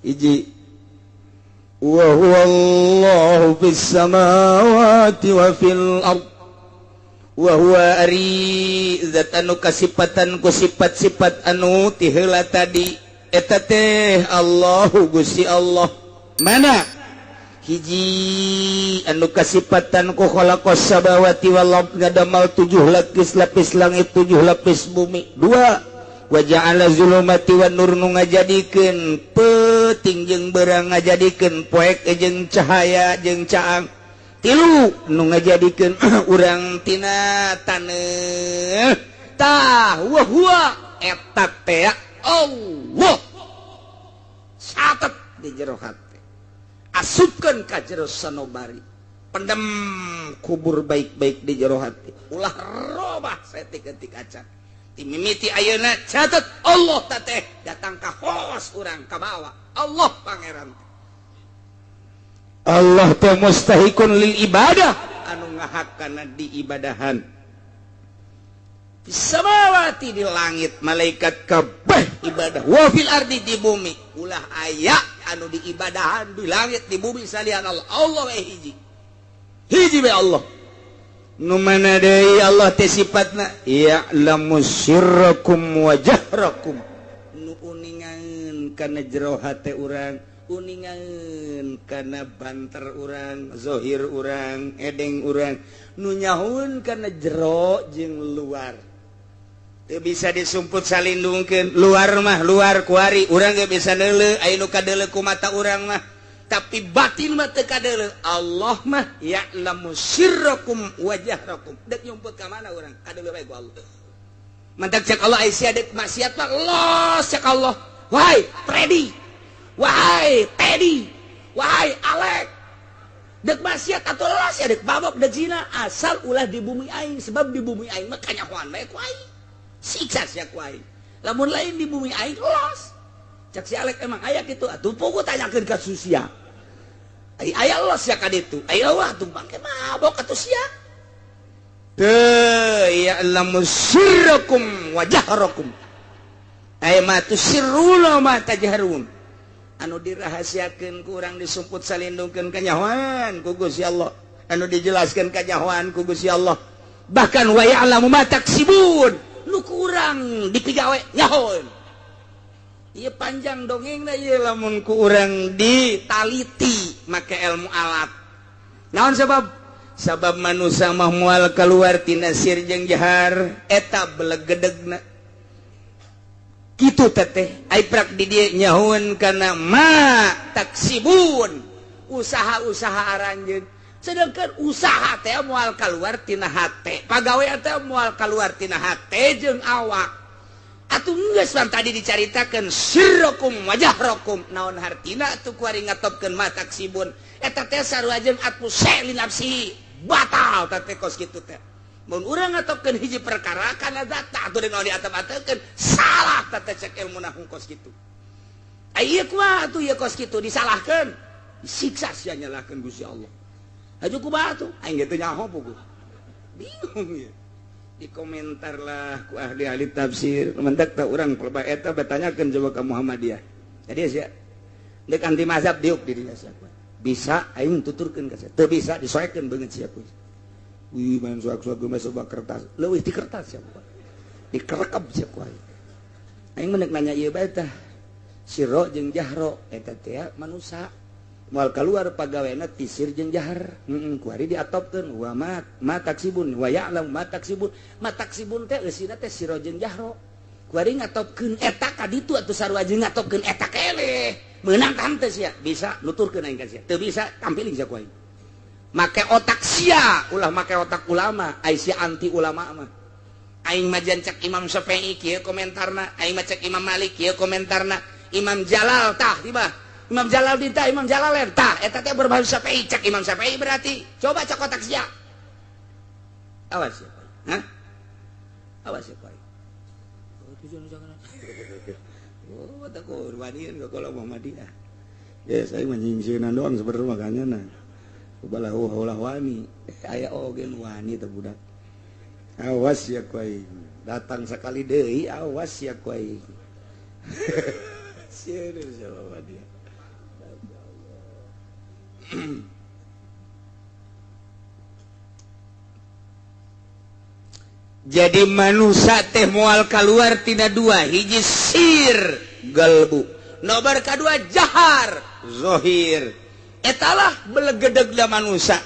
Iji wa huwallahu fis samawati wa fil ard wa huwa ari zat anu kasipatan ku sifat-sifat anu ti heula tadi eta teh Allahu Gusti Allah. Mana hiji anu kasipatan ku khalaqas samawati wal ard ngadamal 7 lapis langit 7 lapis bumi. 2 wa ja'ala zulumati wan nur nu ngajadikeun peuting jeung beurang ngajadikeun poek jeung cahaya jeung caang. 3 nu ngajadikeun urang tina taneuh tah wa huwa eta teh Allah satet di jero hati asupkeun ka jero sanobari pendem kubur baik-baik di jero hati ulah robah saeutik-eutik acan ti mimiti ayeuna catet Allah teh datang ka hos urang ka bawah Allah pangeran Allah teh mustahikun lil ibadah anu ngahak kana diibadahan samawati di langit malaikat kabeh ibadah wa fil ardi di bumi ulah aya anu diibadahan di langit di bumi salian Allah Allah hiji be Allah nu mana deui Allah teh sifatna ya'lamu sirrakum wa jahrakum nu uningan kana jero hate urang uningan kana banter urang zahir urang edeng urang nu nyahun kana jero jeung luar teu bisa disumput salindungkeun luar mah luar kuari urang ge bisa neuleuh aya nu kadeuleuh ku mata urang mah tapi batin mah teu kadeuleuh Allah mah ya'lamu sirrakum wa jahrakum dek nyumput ka mana urang kadeuleuh bae ku Allah mantak cek Allah aya sia dek maksiat mah los cek Allah wahai Freddy wahai Teddy wahai Alek dek maksiat atuh los ya dek babok dek zina asal ulah di bumi aing sebab di bumi aing mah kanyahoan bae ku aing siksa sia ku aing lamun lain di bumi aing los cak si Alek emang aya kitu atuh pugu tanyakeun ka susia aya los ya ka ditu aya wah tumpang ke mabok atuh sia teu ya'lamu sirrakum wa jahrakum aya mah tusirruna ma tajharun anu dirahasiakeun ku urang disumput salindungkeun kanyahoan ku Gusti Allah anu dijelaskeun kanyahoan ku Gusti Allah bahkan wa ya'lamu ma taksibun nu ku urang dipigawe nyahoan ieu panjang dongengna ieu lamun ku urang ditaliti make ilmu alat naon sabab manusia mah moal kaluar tina sir jeung jahar eta belegedegna kitu teteh aiprak di dieu nyahoan kana ma taksibun usaha-usaha aranjeun sedangkan usaha teh moal kaluar tina hate pagawean teh moal kaluar tina hate jeung awak atuh geus tadi dicaritakeun sirrakum wajahrakum naon hartina atuh kuari ngatopkeun ma taksibun eta teh sarua jeung atuh li nafsi batal teh kos kitu teh mun urang ngatopkeun hiji perkara kana data atuh dinaon diatep-atepkeun salah teh cek ilmuna kos kitu aya kumaha atuh ieu kos kitu disalahkeun disiksa sia nyalahkeun Gusti Allah aju kumaha atuh aing teh nyaho puguh bingung ya di komentar lah ku ahli-ahli tafsir mentek teh urang pelebah eta bertanyakeun coba ka Muhammadiyah jadi sia deuk anti mazhab diuk dirinya siapa bisa aing tuturkeun ka sia teu bisa disoekeun beungeut sia ku wih main suak-suak gue masuk kertas leuwih di kertas siapa dikerekep siapa aing menek nanya ieu bae tah sirro jeung jahro eta teh manusia moal kaluar pagaweana ti sir jeung jahar kuari diatopkeun wa ma taksibun wa ya'lam ma taksibun teh eusina teh sirro jeung jahro kuari ngatopkeun eta ka ditu atuh sarua jeung ngatopkeun eta keleh meunang kan teh sia bisa nuturkeun aing ka sia teu bisa tampiling sia ku aing make otak sia ulah make otak ulama ai sia anti ulama mah aing mah jan cek Imam Syafi'i kieu komentarna aing mah cek Imam Malik kieu komentarna Imam Jalal tah tiba Imam Jalaluddin tah Imam Jalalain tah eta teh berbahasa Syafi'i cek Imam Syafi'i berarti coba cek otak sia awas ya hah awas ya Pak oh tujuan jangan oh tak urwanian ka kalau Muhammadiyah ya saya menyingsieunan doang sebenarnya makanya nah ubalah ulah wani aya oge wani teh budak awas ya ku aing datang sekali deui awas ya ku aing Jadi manusia teh moal keluar tina dua, hiji sir galbu, nomor kedua jahar zohir. Etalah belegedeg da manusia.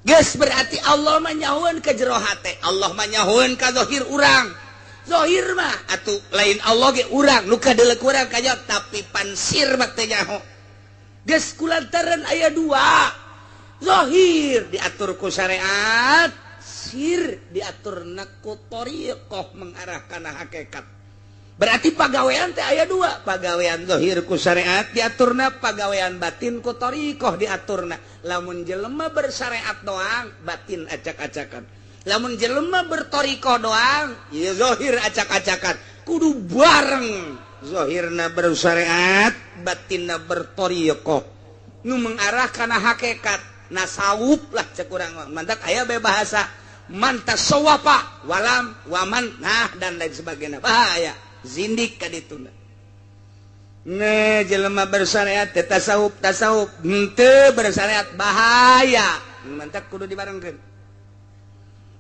Geus berarti Allah manyahuan ke jero hate, Allah manyahuan ka zohir urang. Zohir mah atuh lain Allah ge urang, nu kadeulek urang kaya tapi pansir mah teh nyaho. Geus kulantaran aya dua. Zohir diatur ku syariat, sir diaturna ku thariqah mengarah kana hakikat. Berarti pagawean teh aya dua, pagawean zahir ku syariat diaturna, pagawean batin ku thariqah diaturna. Lamun jelema bersyariat doang, batin acak-acakan. Lamun jelema berthariqah doang, ieu zahir acak-acakan. Kudu bareng. Zahirna bersyariat, batinna berthariqah. Nu mengarah kana hakikat, nasawuf lah cek urang. Mantak aya bahasa man tasawwafa walam waman nah dan lain sebagainya. Bahaya. Zindik ka dituna. Jelema bersyariat teh tasawuf henteu bersyariat bahaya. Mantak kudu dibarengkeun.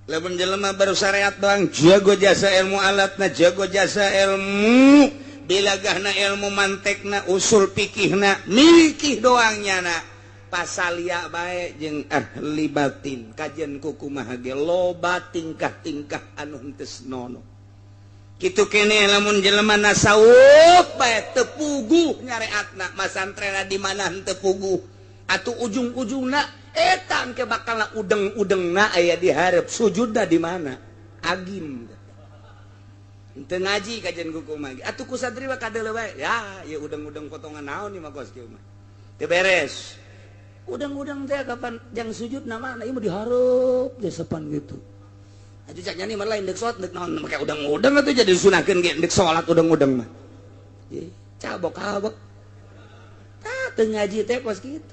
Lamun jelema bersyariat doang jago jasa ilmu alatna, jago jasa ilmu bilagahna, ilmu mantekna, usul fikihna, mikih doang nyana. Pasalia bae jeung ahli batin, kajian kukumaha ge loba tingkah-tingkah anu henteu nono. Kitu kene lamun jelema nasawuf bae teu puguh nyareatna, masantrena di mana henteu puguh. Atuh ujung-ujungna eta engke bakalna udeng-udengna aya di hareup, sujudna di mana? Agim. Teu ngaji kajian kukumaha ge. Atuh ku santri mah kadeuleu bae. Ya, ieu udeng-udeng potongan naon ieu mah kos kieu mah. Teu beres. Udang-udang teh kapan jang sujud nama ieu mah dihareup desepan gitu. Atuh cak nyani mah lain deuk salat deuk naon make udang-udang atuh jadi disunahkeun ge deuk salat udang-udang mah. Ye, cabok-cabok. Tah teu ngaji teh kos kitu.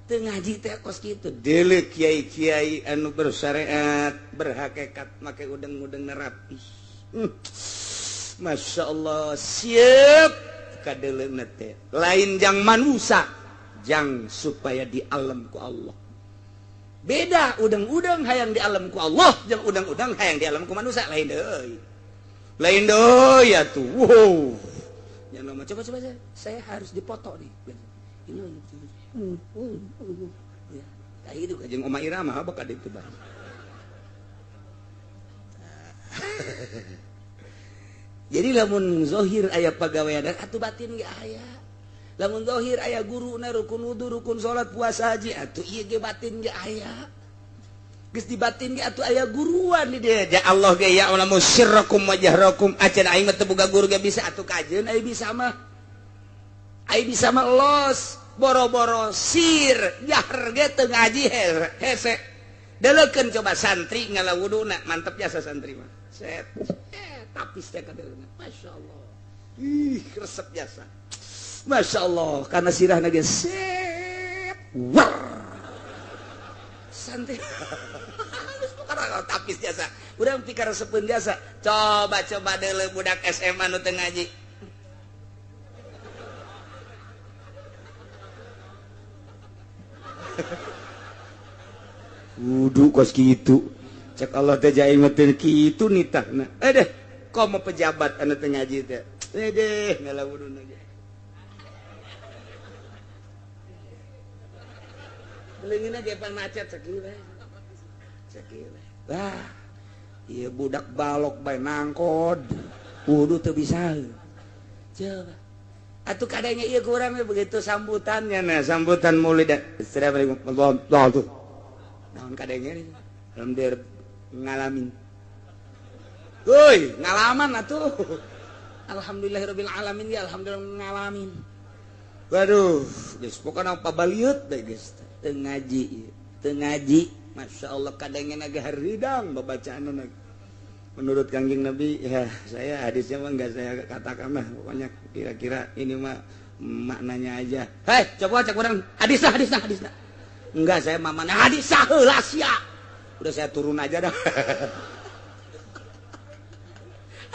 Teu ngaji teh kos kitu. Deuleu kiai-kiai anu bersyariat, berhakikat make udang-udang rapi. Masya Allah, siap kadeuleuna teh. Lain jang manusia, jang supaya di alam ku Allah. Beda udang-udang hayang di alam ku Allah, jang udang-udang hayang di alam ku manusia. Lain deui. Lain deui atuh. Wow. Ya nama coba saya harus dipoto nih. Ini ya, kayak itu jeung Oma Irama bakal ditu bae. Jadi lamun zahir aya pagawean atuh batin ge aya. Lamun zahir aya guruna rukun wudu, rukun salat, puasa, haji atuh ieu ge batin ge aya. Geus di batin ge atuh aya guruan di dieu. Ja Allah ge ya ulamu sirrakum wa jahrakum. Acan aing mah teu boga guru ge bisa atuh kajeun aya bisa mah. Aya bisa mah los, boro-boro sir, jahr ge teu ngaji hese. Deleukeun coba santri ngalawuduna, mantep jasa santri mah. Set. Tapis teh kadeulna. Masyaallah. Ih, resep jasa. Masya Allah, karena sirah nage set, war, santai, karena tapis jasa, udah pikir sepun jasa, coba dulu budak SMA nu teu ngaji, wudu kos gitu, cek Allah teh jai meuteun kitu nitahna, deh, komo pejabat anu teu ngaji teh, deh ngalawuduna ge. Leungina depan macet sakieu. Wah, ieu budak balok bae nangkod. Wudu teu bisa. Coba. Atuh kadanya ieu ku urang begitu sambutannya nah, sambutan maulid. Assalamualaikum warahmatullahi wabarakatuh. Naon kadanya nih? Alhamdulillah ngalamin. Woi, ngalaman atuh. Alhamdulillahirabbil alamin ya, alhamdulillah ngalamin. Waduh, geus pokona pabaliut bae geus. Tengaji, masya Allah kadangnya naga haridang babacaan naga. Menurut Kangjeng Nabi, ya saya hadisnya mah nggak saya katakan lah, pokoknya kira-kira ini mah maknanya aja. Hei, coba cek orang hadisna. Enggak, saya mamanya hadisna heula sia. Udah saya turun aja dah.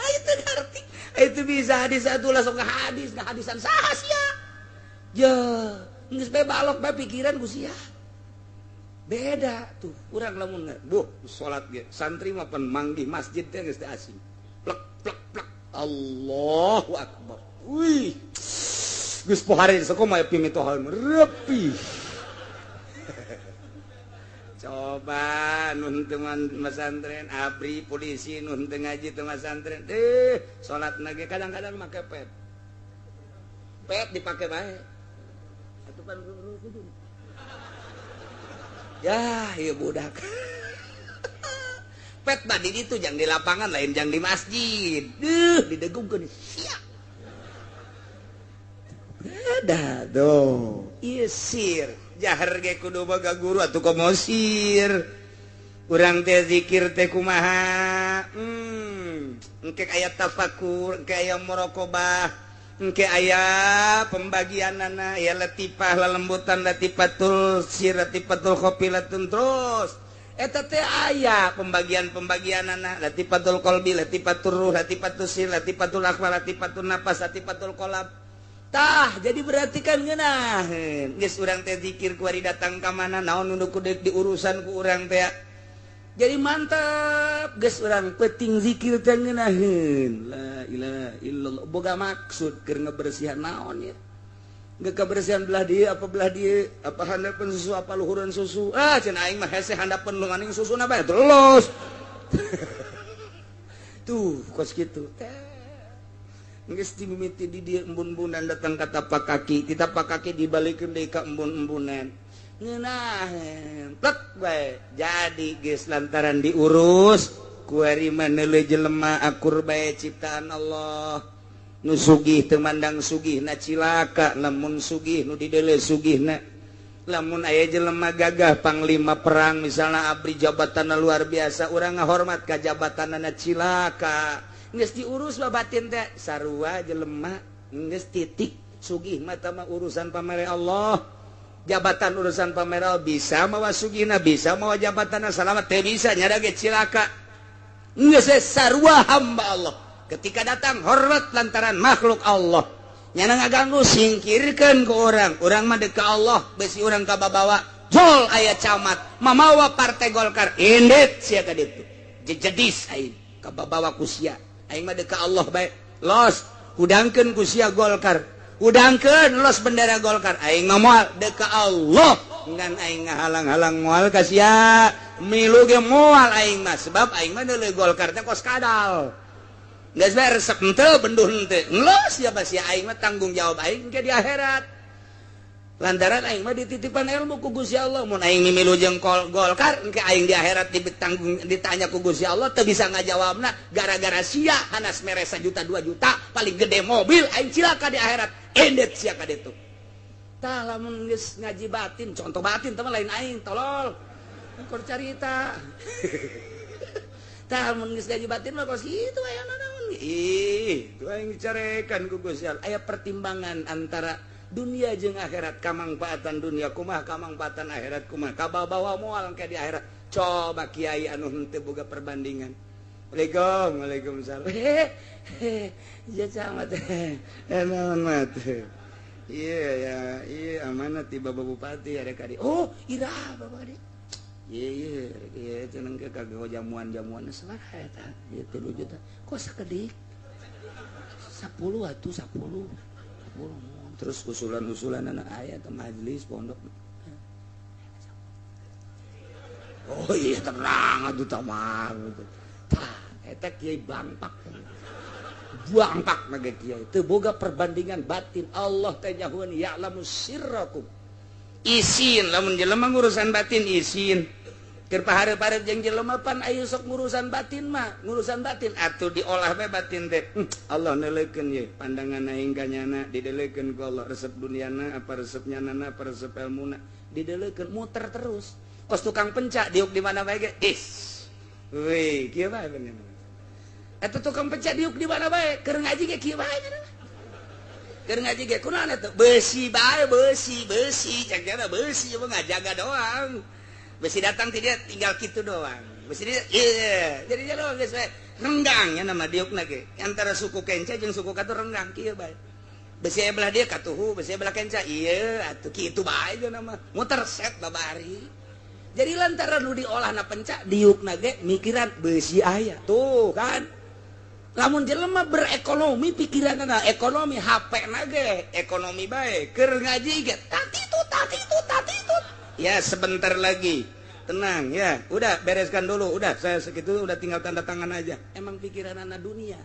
Ayo teu ngarti. itu bisa hadis atulah sok hadis hadisan saha sia ya geus bae balok bae pikiran ku sia beda tuh urang lamun salat ge santri mah pan manggih masjid teh geus teu asing plek plek plek Allahu akbar wih geus pohare sakumaha pimitohan repi coba nun teman pesantren abri polisi nun teu ngaji teu pesantren salat nage kadang-kadang make pet dipake bae atuh pan kudu ya ieu budak pet tadi itu jang di lapangan lain jang di masjid didegungkeun sia beda do ieu sir jahar ge kudu boga guru atuh komosir urang teh zikir teh kumaha engke aya tafakur engke aya muraqabah engke aya pembagianana ya latifah lalembutan latifatul sir latifatul khofilatun terus eta teh aya pembagianana latifatul qalbi latifatur ruh latifatul sir latifatul akhwal latifatul nafas latifatul qalb tah jadi berarti kan ngeunaheun geus urang teh zikir ku ari datang ka mana naon nu kudu diurusan ku urang teh jadi mantap geus urang penting zikir teh ngeunaheun la ilaha illallah boga maksud keur ngabersihan naon ya geus kabersihan belah dieu apa handapeun susu apa luhureun susu cenah aing mah hese handapeun lu maning susuna bae terus tuh kos kitu geus dimimiti di dieu embun-embunan datang ka tapak kaki ti tapak kaki dibalikeun deui ka embun-embunan ngeunaheun plek bae jadi geus lantaran diurus ku ari maneuleui jelema akur bae ciptaan Allah nu sugih teu mandang sugihna cilaka lamun sugih nu dideuleu sugihna lamun aya jelema gagah panglima perang misalna abri jabatanna luar biasa urang ngahormat ka jabatanna cilaka geus diurus babatin teh sarua jelema geus titik sugih mah tah urusan pamere Allah jabatan urusan pamere Allah bisa mawa sugihna bisa mawa jabatanna salamat teh bisa nyada ge cilaka geus sarua hamba Allah ketika datang hormat lantaran makhluk Allah nyana ngaganggu singkirkeun ku urang mah deuk ka Allah besi urang ka babawa jol aya camat mamawa partai Golkar indet sia ka ditu jejedis aing ka babawa ku sia aing mah deuk ka Allah bae los hudangkeun ku sia Golkar hudangkeun los bendera Golkar aing mah moal deuk ka Allah ngan aing ngahalang-halang moal ka sia milu ge moal aing mah sebab aing mah deuleu Golkar teh kos kadal geus bae resep henteu benduh henteu los ya basi aing mah tanggung jawab aing ke di akhirat lantaran aing mah dititipan ilmu ku Gusti Allah mun aing mimilu jeung Golkar engke aing di akhirat ditanya ku Gusti Allah teu bisa ngajawabna gara-gara sia hanas mere 1 juta 2 juta paling gede mobil aing cilaka di akhirat endet sia ka ditu tah lamun geus ngaji batin contoh batin teh lain aing tolol keur carita tah mun geus ngaji batin mah kos kitu aya naon itu aing dicarekan ku Gusti Allah aya pertimbangan antara dunia jeung akhirat kamangpaatan dunia kumaha kamangpaatan akhirat kumaha kabawa moal ke di akhirat coba kiai anu henteu boga perbandingan Waalaikumsalam ya camat naon mah iya amanat ti Bapak Bupati ada kadi oh ira Bapak kadi iya ceneng ke kagak jamuan-jamuan sabaraha eta ieu 3 juta kok sakedik 10 atuh 10 terus usulan-usulan anak ayat atau majelis pondok oh iya tenang atuh tamar tah eta kiai bangpak na ge kiai teu boga perbandingan batin Allah teh nyahueun ya'lamu sirrakum isin lamun jelema ngurusan batin isin keur pahareup-hareup jeung jelema pan aya sok ngurusan batin mah ngurusan batin atuh diolah bae batin teh Allah neuleukeun ye pandangan aing ka nyana dideuleukeun ku Allah resep duniana apa resep nyanana apa resep ilmuna dideuleukeun muter terus kos tukang pencak diuk di mana bae ge weh kieu bae bener eta tukang pencak diuk di mana bae keur ngaji ge kieu bae keur ngaji ge kunaon eta besi bae besi cak jana besi mah ngajaga doang besi datang ti dia tinggal kitu doang jadi renggang ya nama diuk nage antara suku Kenca jeung suku Katu renggang kieu bae besi belah dia katuhu besi belah Kenca iya atuh kitu bae itu nama muter set babari jadi lantaran nu diolahna penca diuk nage mikiran besi aya tuh kan lamun jelema berekonomi pikiranna ekonomi HP nage ekonomi bae keur ngaji ge tatitut ya sebentar lagi tenang ya udah bereskan dulu udah saya segitu udah tinggal tanda tangan aja emang pikiran anak dunia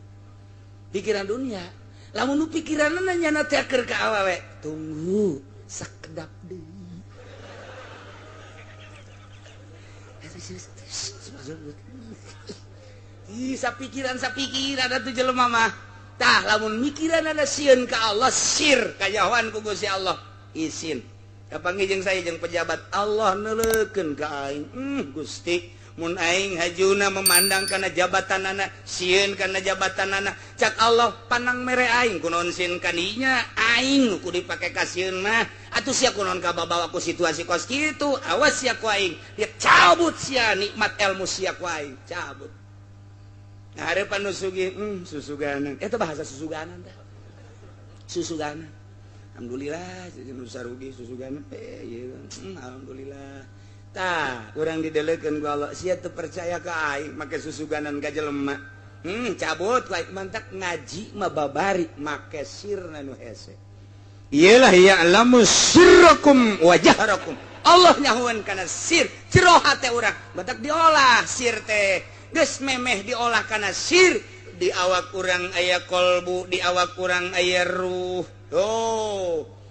lamun nu pikiran anak nyana teaker ke awewe tunggu sakedap deui sapikiran atuh jelema mah tah lamun mikiran ada sieun ka Allah sir kajawan ku Gusti Allah izin kapanggih jeung saya jeung pejabat Allah neulekeun ka aing Gusti mun aing hajuna memandang kana jabatanana sieun kana jabatanana cak Allah pandang mere aing kunaon sieun kadinya aing nu kudu dipake ka sieun mah atuh sia kunaon ka babawa ku situasi kos kitu awas sia ku aing dia cabut sia nikmat ilmu sia ku aing cabut nah hareupan nu sugih susuganan eta bahasa susuganan tah susuganan alhamdulillah nu sarugi susugan alhamdulillah tah urang didelekeun ku Allah sia teu percaya ka aing make susuganan ka jelema cabut ku aing mantak ngaji mah babari make sirna nu hese iyalah ya'lamu sirrakum wa jahrakum Allah nyahuan kana sir jero hate urang batak diolah sir teh geus memeh diolah kana sir di awak urang aya kolbu di awak urang aya ruh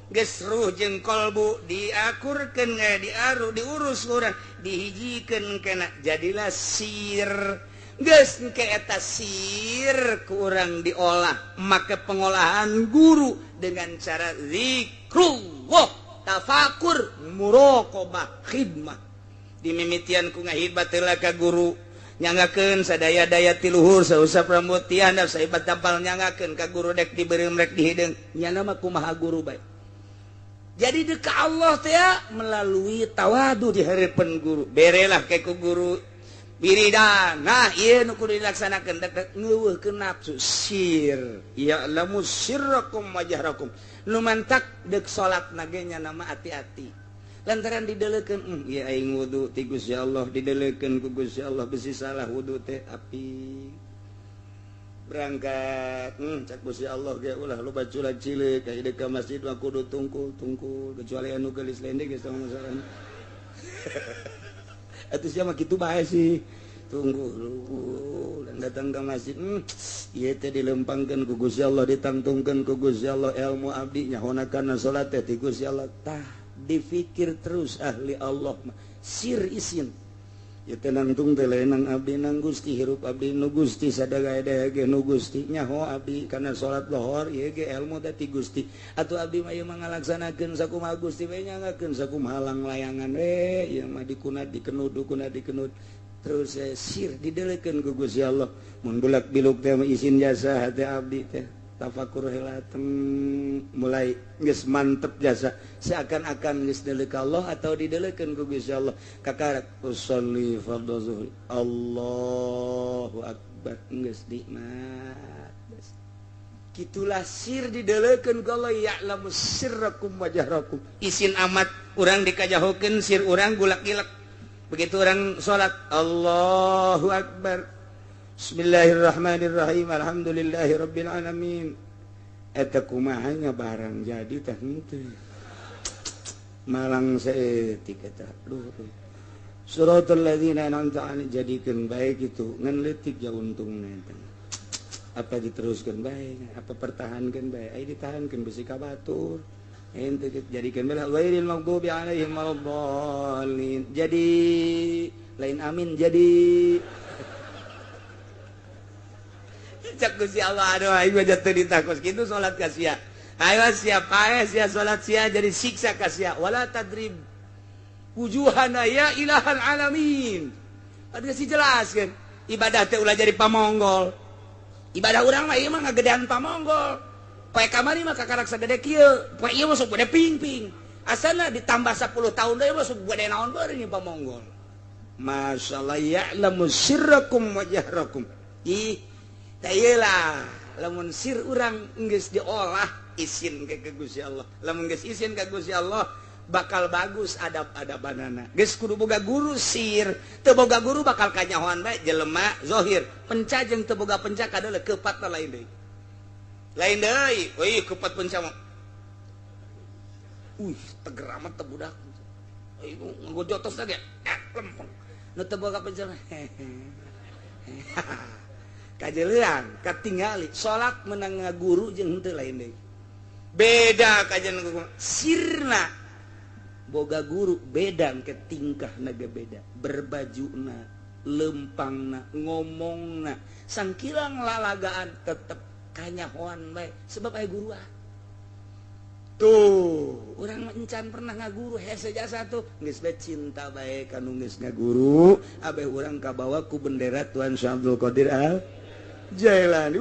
geus ruh jeung kolbu diakurkeun diaru diurus urang dihijikeun kana jadilah sir geus engke eta sir ku urang diolah make pengolahan guru dengan cara zikrullah tafakur muraqabah khidmah dimimitian ku ngahibah teula ka guru nyangakeun sadaya-daya ti luhur sausap rambut ti handap sahebat tampal nyangakeun ka guru dek dibeureum rek dihideung nyana mah kumaha guru bae jadi deuk ka Allah teh melalui tawadu di hareupeun guru berelah ke ku guru wiridan nah ieu nu kudu dilaksanakeun dek ngeuweuhkeun nafsu sir ya'lamu sirrakum wa jahrakum nu mantak deuk salatna ge nyana mah ati-ati lantaran didelekeun ya aing wudu ti Gusti Allah didelekeun ku Gusti Allah bisi salah wudu teh api berangkat cak Gusti Allah ge ulah loba culag cileuk ka ide ka masjid mah kudu tungkul kecuali anu geulis lende geus tong masalah atuh sia mah kitu bae sih tunggu dan datang ke masjid ieu teh dilempangkeun ku Gusti Allah ditangtungkeun ku Gusti Allah ilmu abdi nyahona kana salat teh ti Gusti Allah tah dipikir terus ahli Allah sir isin ya tenangtung teh lain nang abdi nang Gusti hirup abdi nu Gusti sadaya-daya ge nu Gusti nyaho abdi kana salat lohor ieu ge ilmu teh ti Gusti atuh abdi mah ieu mah ngalaksanakeun sakumaha Gusti we nyangakeun sakumaha halang layangan we ieu mah dikunat dikenud terus sir didelekeun ku Gusti Allah mun bulak biluk teh izin jasa hati abdi teh tafakur heula mulai geus mantep jasa seakan-akan geus deleuk Allah atau didelekeun ku Gusti Allah kakarak usolli fardhu zuhri Allahu akbar geus nikmat kitulah sir didelekeun ku Allah ya'lamu sirrakum wa jahrakum isin amat urang dikajahokeun sir urang gulak-gilak begitu orang salat Allahu akbar Bismillahirrahmanirrahim alhamdulillahirabbil alamin eta kumaha barang jadi teh henteu malang saeutik eta suratul ladzina an'amta 'alaihim jadikeun bae kitu ngan leutik ya untungna eta apa diteruskeun bae apa pertahankeun bae ai ditahankeun bisi ka batur ente jadikeun bae ghairil maghdubi 'alaihim waladdallin jadi lain amin jadi cak Gusti Allah aduh aing mah jatuh ditakos kitu salat ka sia ayo sia pae sia salat sia jadi siksa ka sia wala tadrib wujuhana ya ilahal alamin atuh si jelaskeun ibadah teh ulah jadi pamonggol ibadah urang mah ieu mah ngagedean pamonggol poe kamari mah kakarak sagede kieu poe ieu mah sok gede ping-ping asalna ditambah 10 tahun deui mah sok gede naon beureung pamonggol masalah ya'lamu sirrakum wa jahrakum. Tayelah lamun sir urang geus diolah izin ke Gusti Allah. Lamun geus izin ke Gusti Allah bakal bagus adab-adabanana. Geus kudu boga guru sir, teu boga guru bakal kanyahoan bae jelema zahir. Penca jeung teu boga penca kadeuleu keupatna lain deui. Lain deui, euy keupat penca mah. Teger amat teh budak. Euy ngojotos ge lempeng. Nu teu boga penca kajelean katingali salat menang ngaguru jeung henteu lain deui. Beda kajian sirna boga guru beda ke tingkah naga beda, berbajuna, lempangna, ngomongna, sangkilang lalagaan tetep kanyahoan bae sebab aya guru tuh urang encan pernah ngaguru hese jasa tuh geus bae cinta bae kanu geus ngaguru abeh urang kabawa ku bendera Tuan Syekh Abdul Qadir Al Jailani.